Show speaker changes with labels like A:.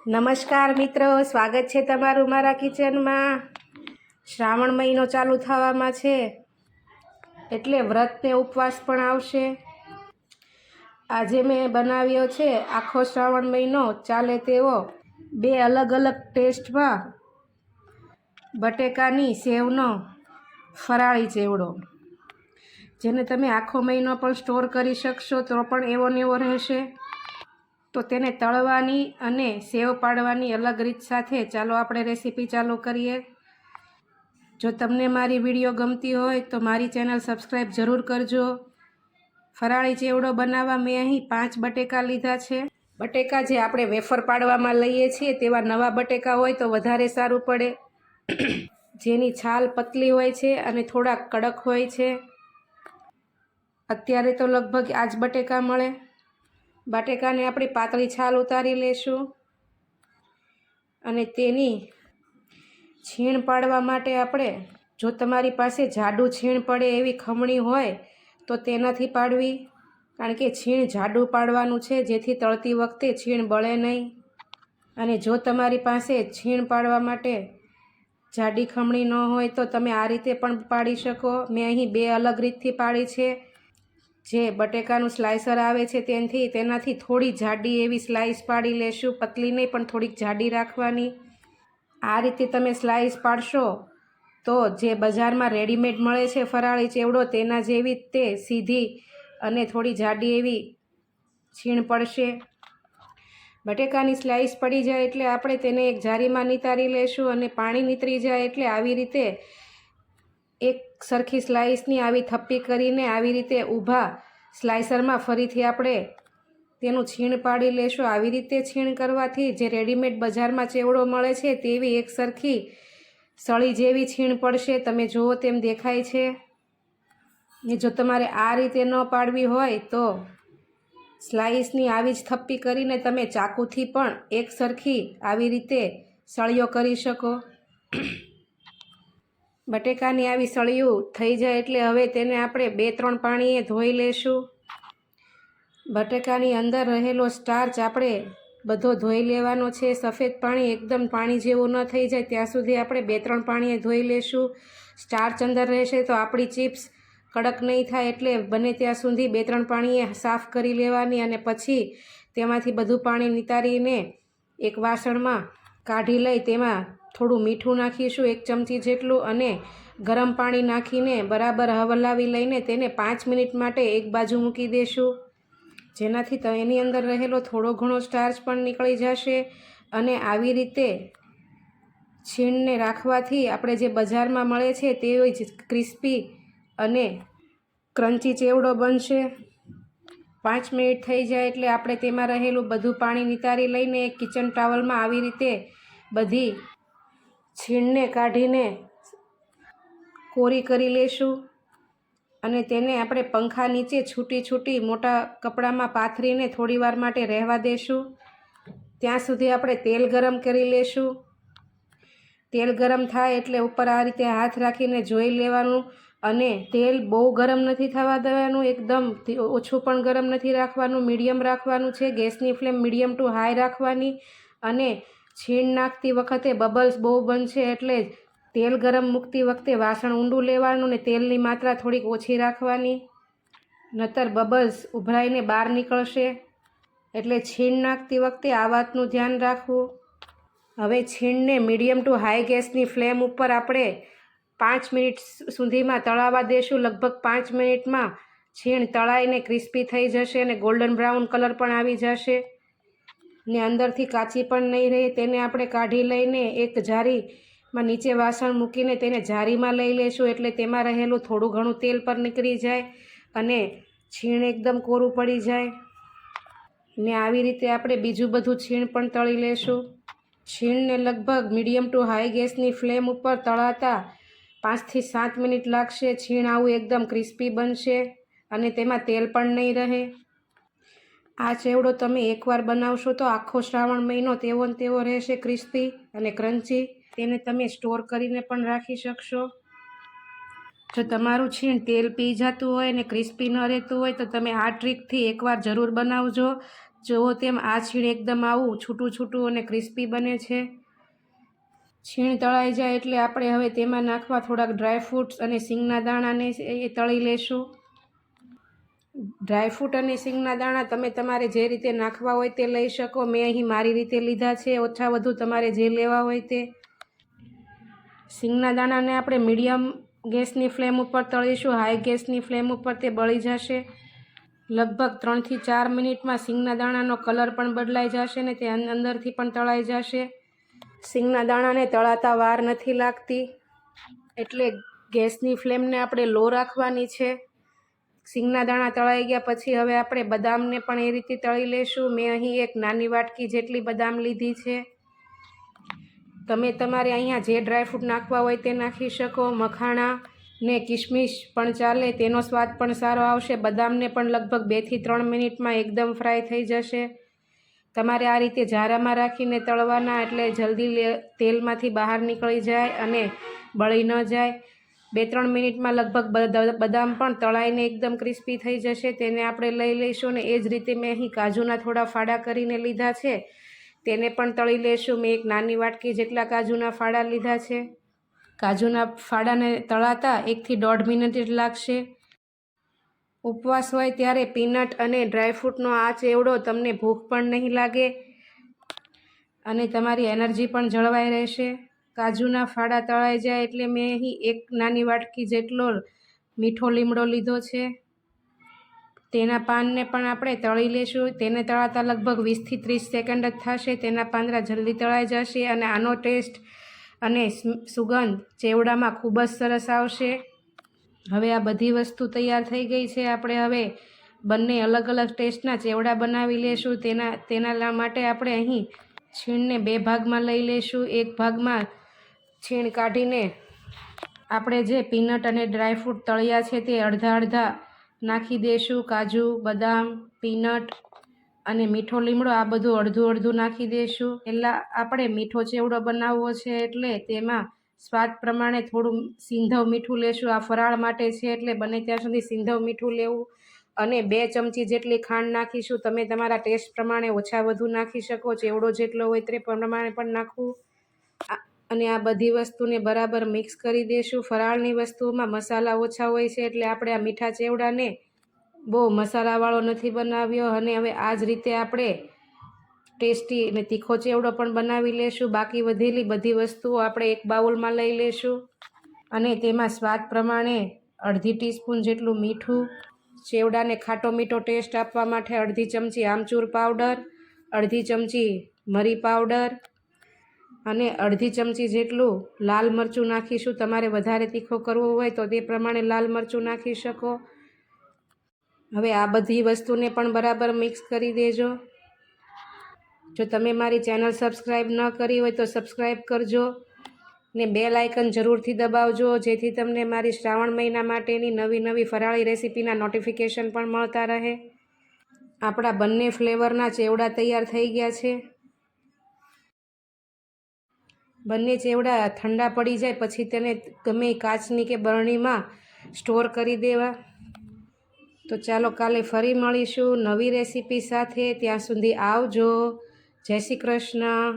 A: નમસ્કાર મિત્રો, સ્વાગત છે તમારું મારા કિચનમાં। શ્રાવણ મહિનો ચાલુ થવામાં છે એટલે વ્રતને ઉપવાસ પણ આવશે। આજે મેં બનાવ્યો છે આખો શ્રાવણ મહિનો ચાલે તેવો બે અલગ અલગ ટેસ્ટમાં બટેકાની સેવનો ફરાળી ચેવડો, જેને તમે આખો મહિનો પણ સ્ટોર કરી શકશો તો પણ એવો ને એવો રહેશે। તો તેને તળવાની અને સેવ પાડવાની અલગ રીત સાથે ચાલો આપણે રેસીપી ચાલુ કરીએ। જો તમને મારી વિડીયો ગમતી હોય તો મારી ચેનલ સબસ્ક્રાઈબ જરૂર કરજો। ફરાળી ચેવડો બનાવવા મેં અહીં 5 બટેકા લીધા છે। બટેકા જે આપણે વેફર પાડવામાં લઈએ છીએ તેવા નવા બટેકા હોય તો વધારે સારું પડે, જેની છાલ પતલી હોય છે અને થોડા કડક હોય છે। અત્યારે તો લગભગ આ જ બટેકા મળે। બટેકાને આપણી પાતળી છાલ ઉતારી લેશું અને તેની છીણ પાડવા માટે આપણે, જો તમારી પાસે જાડું છીણ પડે એવી ખમણી હોય તો તેનાથી પાડવી, કારણ કે છીણ જાડું પાડવાનું છે જેથી તળતી વખતે છીણ બળે નહીં। અને જો તમારી પાસે છીણ પાડવા માટે જાડી ખમણી ન હોય તો તમે આ રીતે પણ પાડી શકો। મેં અહીં 2 અલગ રીતથી પાડી છે। જે બટેકાનું સ્લાઇસર આવે છે તેનાથી થોડી જાડી એવી સ્લાઇસ પાડી લેશું, પતલી નહીં પણ થોડીક જાડી રાખવાની। આ રીતે તમે સ્લાઇસ પાડશો તો જે બજારમાં રેડીમેડ મળે છે ફરાળી ચેવડો તેના જેવી તે સીધી અને થોડી જાડી એવી છીણ પડશે। બટેકાની સ્લાઇસ પડી જાય એટલે આપણે તેને એક જારીમાં નિતારી લેશું અને પાણી નીતરી જાય એટલે આવી રીતે એક સરખી સ્લાઇસની આવી થપ્પી કરીને આવી રીતે ઊભા સ્લાઇસરમાં ફરીથી આપણે તેનું છીણ પાડી લેશું। આવી રીતે છીણ કરવાથી જે રેડીમેડ બજારમાં ચેવડો મળે છે તેવી એક સરખી સળી જેવી છીણ પડશે, તમે જુઓ તેમ દેખાય છે। ને જો તમારે આ રીતે ન પાડવી હોય તો સ્લાઇસની આવી જ થપ્પી કરીને તમે ચાકુથી પણ એક સરખી આવી રીતે સળીઓ કરી શકો। બટેકાની આવી સળિયું થઈ જાય એટલે હવે તેને આપણે 2-3 પાણીએ ધોઈ લેશું। બટેકાની અંદર રહેલો સ્ટાર્ચ આપણે બધો ધોઈ લેવાનો છે। સફેદ પાણી એકદમ પાણી જેવું ન થઈ જાય ત્યાં સુધી આપણે 2-3 પાણીએ ધોઈ લેશું। સ્ટાર્ચ અંદર રહેશે તો આપણી ચિપ્સ કડક નહીં થાય એટલે બને ત્યાં સુધી 2-3 પાણીએ સાફ કરી લેવાની અને પછી તેમાંથી બધું પાણી નિતારીને એક વાસણમાં કાઢી લઈ તેમાં થોડું મીઠું નાખીશું 1 ચમચી જેટલું અને ગરમ પાણી નાખીને બરાબર હલાવી લઈને તેને 5 મિનિટ માટે એક બાજુ મૂકી દેશું, જેનાથી એની અંદર રહેલો થોડો ઘણો સ્ટાર્ચ પણ નીકળી જશે। અને આવી રીતે છીણને રાખવાથી આપણે જે બજારમાં મળે છે તેવી જ ક્રિસ્પી અને ક્રન્ચી ચેવડો બનશે। 5 મિનિટ થઈ જાય એટલે આપણે તેમાં રહેલું બધું પાણી નિતારી લઈને એક કિચન ટાવલમાં આવી રીતે બધી છીણને કાઢીને કોરી કરી લેશું અને તેને આપણે પંખા નીચે છૂટી છૂટી મોટા કપડામાં પાથરીને થોડી વાર માટે રહેવા દેશું। ત્યાં સુધી આપણે તેલ ગરમ કરી લેશું। તેલ ગરમ થાય એટલે ઉપર આ રીતે હાથ રાખીને જોઈ લેવાનું અને તેલ બહુ ગરમ નથી થવા દેવાનું, એકદમ ઓછું પણ ગરમ નથી રાખવાનું, મીડિયમ રાખવાનું છે। ગેસની ફ્લેમ મીડિયમ ટુ હાઈ રાખવાની અને છીણ નાખતી વખતે બબલ્સ બહુ બનશે એટલે તેલ ગરમ મૂકતી વખતે વાસણ ઊંડું લેવાનું ને તેલની માત્રા થોડીક ઓછી રાખવાની, નહીતર બબલ્સ ઉભરાઈને બહાર નીકળશે। એટલે છીણ નાખતી વખતે આ વાતનું ધ્યાન રાખવું। હવે છીણને મીડિયમ ટુ હાઈ ગેસની ફ્લેમ ઉપર આપણે 5 મિનિટ સુધીમાં તળાવા દેશું। લગભગ 5 મિનિટમાં છીણ તળાઈને ક્રિસ્પી થઈ જશે અને ગોલ્ડન બ્રાઉન કલર પણ આવી જશે ને અંદરથી કાચી પણ નહીં રહે। તેને આપણે કાઢી લઈને એક જારીમાં નીચે વાસણ મૂકીને તેને જારીમાં લઈ લેશું એટલે તેમાં રહેલું થોડું ઘણું તેલ પર નીકળી જાય અને છીણ એકદમ કોરું પડી જાય। ને આવી રીતે આપણે બીજું બધું છીણ પણ તળી લેશું। છીણને લગભગ મીડિયમ ટુ હાઈ ગેસની ફ્લેમ ઉપર તળાતા 5 થી 7 મિનિટ લાગશે। છીણ આવું એકદમ ક્રિસ્પી બનશે અને તેમાં તેલ પણ નહીં રહે। આ ચેવડો તમે એકવાર બનાવશો તો આખો શ્રાવણ મહિનો તેવો ને તેવો રહેશે, ક્રિસ્પી અને ક્રન્ચી। તેને તમે સ્ટોર કરીને પણ રાખી શકશો। જો તમારું છીણ તેલ પી જતું હોય ને ક્રિસ્પી ન રહેતું હોય તો તમે આ ટ્રીકથી એકવાર જરૂર બનાવજો, જુઓ તેમ આ છીણ એકદમ આવું છૂટું છૂટું અને ક્રિસ્પી બને છે. છીણ તળાઈ જાય એટલે આપણે હવે તેમાં નાખવા થોડાક ડ્રાયફ્રૂટ્સ અને સિંગના દાણાને એ તળી લેશું. ડ્રાયફ્રૂટ અને સિંગના દાણા તમે તમારે જે રીતે નાખવા હોય તે લઈ શકો. મેં અહીં મારી રીતે લીધા છે, ઓછા વધુ તમારે જે લેવા હોય તે. સિંગના દાણાને આપણે મીડિયમ ગેસની ફ્લેમ ઉપર તળીશું. હાઈ ગેસની ફ્લેમ ઉપર તે બળી જશે. લગભગ 3 થી 4 મિનિટમાં સિંગના દાણાનો કલર પણ બદલાઈ જશે ને તે અંદરથી પણ તળાઈ જશે. સિંગના દાણાને તળાતા વાર નથી લાગતી, એટલે ગેસની ફ્લેમને આપણે લો રાખવાની છે. સિંગના દાણા તળાઈ ગયા પછી હવે આપણે બદામને પણ એ રીતે તળી લેશું. મેં અહીં એક નાની વાટકી જેટલી બદામ લીધી છે. તમે તમારે અહીંયા જે ડ્રાયફ્રૂટ નાખવા હોય તે નાખી શકો. મખાણા ને કિશમિશ પણ ચાલે, તેનો સ્વાદ પણ સારો આવશે. બદામને પણ લગભગ 2 થી 3 મિનિટમાં એકદમ ફ્રાય થઈ જશે. તમારે આ રીતે જારામાં રાખીને તળવાના, એટલે જલ્દી તેલમાંથી બહાર નીકળી જાય અને બળી ન જાય. 2-3 મિનિટમાં લગભગ બદામ પણ તળાઈને એકદમ ક્રિસ્પી થઈ જશે. તેને આપણે લઈ લઈશું ને એ જ રીતે મેં અહીં કાજુના થોડા ફાડા કરીને લીધા છે, તેને પણ તળી લેશું. મેં એક નાની વાટકી જેટલા કાજુના ફાડા લીધા છે. કાજુના ફાડાને તળાતા 1 થી 1.5 મિનિટ જ લાગશે. ઉપવાસ હોય ત્યારે પીનટ અને ડ્રાયફ્રૂટનો આ ચેવડો તમને ભૂખ પણ નહીં લાગે અને તમારી એનર્જી પણ જળવાઈ રહેશે. કાજુના ફાડા તળાઈ જાય એટલે મેં અહીં એક નાની વાટકી જેટલો મીઠો લીમડો લીધો છે. તેના પાનને પણ આપણે તળી લેશું. તેને તળાતા લગભગ 20 થી 30 સેકન્ડ જ થશે. તેના પાંદડા જલ્દી તળાઈ જશે અને આનો ટેસ્ટ અને સુગંધ ચેવડામાં ખૂબ જ સરસ આવશે. હવે આ બધી વસ્તુ તૈયાર થઈ ગઈ છે. આપણે હવે બંને અલગ અલગ ટેસ્ટના ચેવડા બનાવી લેશું. તેના માટે આપણે અહીં છીણને 2 ભાગમાં લઈ લેશું. એક ભાગમાં છીણ કાઢીને આપણે જે પીનટ અને ડ્રાયફ્રૂટ તળિયા છે તે અડધા અડધા નાખી દઈશું. કાજુ, બદામ, પીનટ અને મીઠો લીમડો આ બધું અડધું અડધું નાખી દઈશું. પહેલાં આપણે મીઠો ચેવડો બનાવવો છે એટલે તેમાં સ્વાદ પ્રમાણે થોડું સિંધવ મીઠું લેશું. આ ફરાળ માટે છે એટલે બને ત્યાં સુધી સિંધવ મીઠું લેવું અને 2 ચમચી જેટલી ખાંડ નાખીશું. તમે તમારા ટેસ્ટ પ્રમાણે ઓછા વધુ નાખી શકો. ચેવડો જેટલો હોય તે પ્રમાણે પણ નાખવું. અને આ બધી વસ્તુને બરાબર મિક્સ કરી દઈશું. ફરાળની વસ્તુઓમાં મસાલા ઓછા હોય છે એટલે આપણે આ મીઠા ચેવડાને બહુ મસાલાવાળો નથી બનાવ્યો. અને હવે આ જ રીતે આપણે ટેસ્ટી અને તીખો ચેવડો પણ બનાવી લેશું. બાકી વધેલી બધી વસ્તુઓ આપણે એક બાઉલમાં લઈ લેશું અને તેમાં સ્વાદ પ્રમાણે અડધી ટીસ્પૂન જેટલું મીઠું, ચેવડાને ખાટો મીઠો ટેસ્ટ આપવા માટે અડધી ચમચી આમચૂર પાવડર, અડધી ચમચી મરી પાવડર અને અડધી ચમચી જેટલું લાલ મરચું નાખીશું. તમારે વધારે તીખો કરવો હોય તો તે પ્રમાણે લાલ મરચું નાખી શકો. હવે આ બધી વસ્તુને પણ બરાબર મિક્સ કરી દેજો. જો તમે મારી ચેનલ સબસ્ક્રાઈબ ન કરી હોય તો સબસ્ક્રાઈબ કરજો ને બેલ આઇકન જરૂરથી દબાવજો, જેથી તમને મારી શ્રાવણ મહિના માટેની નવી ફરાળી રેસીપીના નોટિફિકેશન પણ મળતા રહે. આપણા બંને ફ્લેવરના ચેવડા તૈયાર થઈ ગયા છે. બંને ચેવડા ઠંડા પડી જાય પછી તેને ગમે કાચની કે બરણીમાં સ્ટોર કરી દેવા. તો ચાલો કાલે ફરી મળીશું નવી રેસીપી સાથે. ત્યાં સુધી આવજો. જય શ્રી કૃષ્ણ.